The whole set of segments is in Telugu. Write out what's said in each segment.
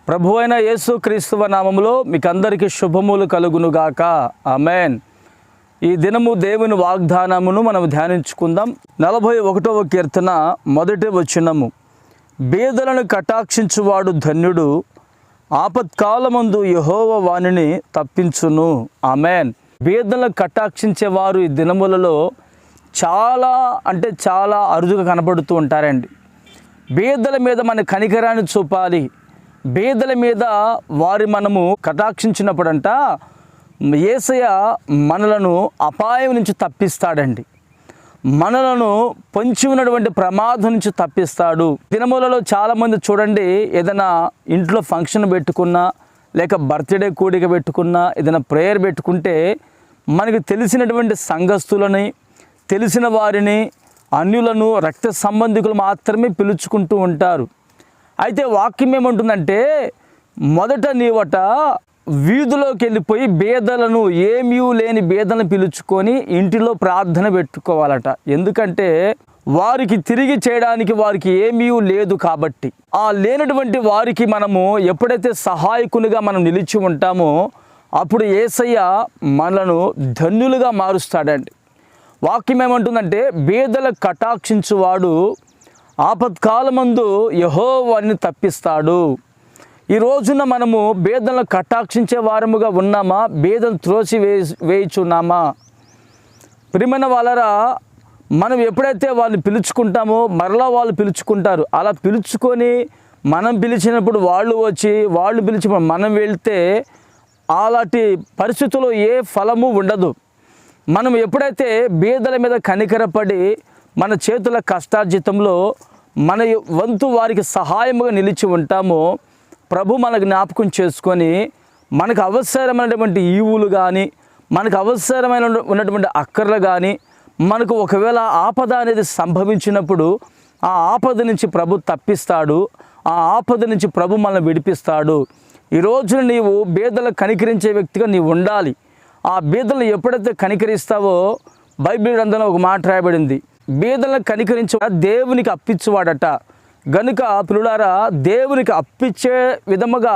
ప్రభువైన యేసు క్రీస్తువ నామములో మీకు అందరికీ శుభములు కలుగునుగాక. ఆమేన్. ఈ దినము దేవుని వాగ్దానమును మనం ధ్యానించుకుందాం. 41వ కీర్తన మొదటి వచనము, బీదలను కటాక్షించువాడు ధన్యుడు, ఆపత్కాలమందు యెహోవా వానిని తప్పించును. ఆమేన్. బీదలను కటాక్షించేవారు ఈ దినములలో చాలా అరుదుగా కనబడుతూ ఉంటారండి. బీదల మీద మన కనికరాన్ని చూపాలి. బీదల మీద మనము కటాక్షించినప్పుడంట యేసయ్య మనలను అపాయం నుంచి తప్పిస్తాడండి. మనలను పొంచి ఉన్నటువంటి ప్రమాదం నుంచి తప్పిస్తాడు. దినములలో చాలామంది చూడండి, ఏదైనా ఇంట్లో ఫంక్షన్ పెట్టుకున్నా, లేక బర్త్డే కూడిక పెట్టుకున్నా, ఏదైనా ప్రేయర్ పెట్టుకుంటే మనకు తెలిసినటువంటి సంఘస్థులని, తెలిసిన వారిని, అన్యులను, రక్త సంబంధికులు మాత్రమే పిలుచుకుంటూ ఉంటారు. అయితే వాక్యం ఏమంటుందంటే, మొదట నీవట వీధిలోకి వెళ్ళిపోయి బేదలను, ఏమీ లేని బేదలను పిలుచుకొని ఇంటిలో ప్రార్థన పెట్టుకోవాలట. ఎందుకంటే వారికి తిరిగి చేయడానికి వారికి ఏమీ లేదు కాబట్టి. ఆ లేనటువంటి వారికి మనము ఎప్పుడైతే సహాయకునిగా మనం నిలిచి ఉంటామో అప్పుడు యేసయ్య మనలను ధన్యులుగా మారుస్తాడండి. వాక్యం ఏమంటుందంటే, బేదల కటాక్షించువాడు ఆపత్కాలమందు యెహోవాని తప్పిస్తాడు. ఈ రోజున మనము బేదలను కటాక్షించే వారముగా ఉన్నామా? బేదను త్రోసి వేయుచున్నామా? ప్రియమైన వాళ్ళరా, మనం ఎప్పుడైతే వాళ్ళని పిలుచుకుంటామో మరలా వాళ్ళు పిలుచుకుంటారు. అలా పిలుచుకొని మనం పిలిచినప్పుడు వాళ్ళు వచ్చి, వాళ్ళు పిలిచినప్పుడు మనం వెళ్తే అలాంటి పరిస్థితుల్లో ఏ ఫలము ఉండదు. మనం ఎప్పుడైతే బీదల మీద కనికరపడి మన చేతుల కష్టార్జితంలో మన వంతు వారికి సహాయముగా నిలిచి ఉంటామో ప్రభు మనకు జ్ఞాపకం చేసుకొని మనకు అవసరమైనటువంటి ఈవులు కానీ, మనకు అవసరమైన ఉన్నటువంటి అక్కర్లు కానీ, మనకు ఒకవేళ ఆపద అనేది సంభవించినప్పుడు ఆ ఆపద నుంచి ప్రభు తప్పిస్తాడు. ఆ ఆపద నుంచి ప్రభు మనల్ని విడిపిస్తాడు. ఈ రోజున నీవు బీదలకు కనికరించే వ్యక్తిగా నీవు ఉండాలి. ఆ బీదలను ఎప్పుడైతే కనికరిస్తావో బైబిల్ గ్రంథంలో ఒక మాట రాయబడింది, బీదలను కనికరించే దేవునికి అప్పించువాడట. గనుక పిల్లారా, దేవునికి అప్పించే విధముగా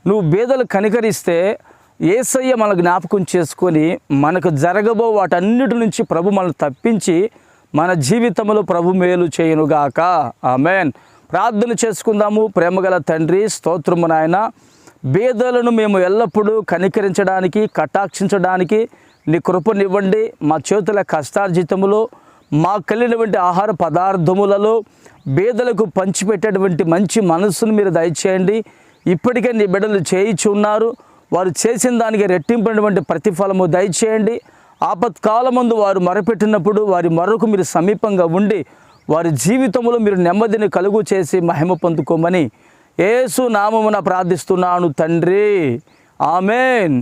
నువ్వు బీదలు కనికరిస్తే యేసయ్య మన జ్ఞాపకం చేసుకొని మనకు జరగబో వాటన్నిటి నుంచి ప్రభు మనల్ని తప్పించి మన జీవితంలో ప్రభు మేలు చేయునుగాక. ఆమేన్. ప్రార్థన చేసుకుందాము. ప్రేమగల తండ్రి, స్తోత్రము నాయన. బీదలను మేము ఎల్లప్పుడూ కనికరించడానికి, కటాక్షించడానికి నీ కృపనివ్వండి. మా చేతుల కష్టార్జితములో, మాకు కలిగినటువంటి ఆహార పదార్థములలో బీదలకు పంచిపెట్టేటువంటి మంచి మనస్సును మీరు దయచేయండి. ఇప్పటికే నీ బిడ్డలు చేయిచున్నారు. వారు చేసిన దానికి రెట్టింపినటువంటి ప్రతిఫలము దయచేయండి. ఆపత్కాలమందు వారు మొరపెట్టినప్పుడు వారి మొరకు మీరు సమీపంగా ఉండి వారి జీవితంలో మీరు నెమ్మదిని కలుగు చేసి మహిమ పొందుకోమని యేసు నామమున ప్రార్థిస్తున్నాను తండ్రి. ఆమేన్.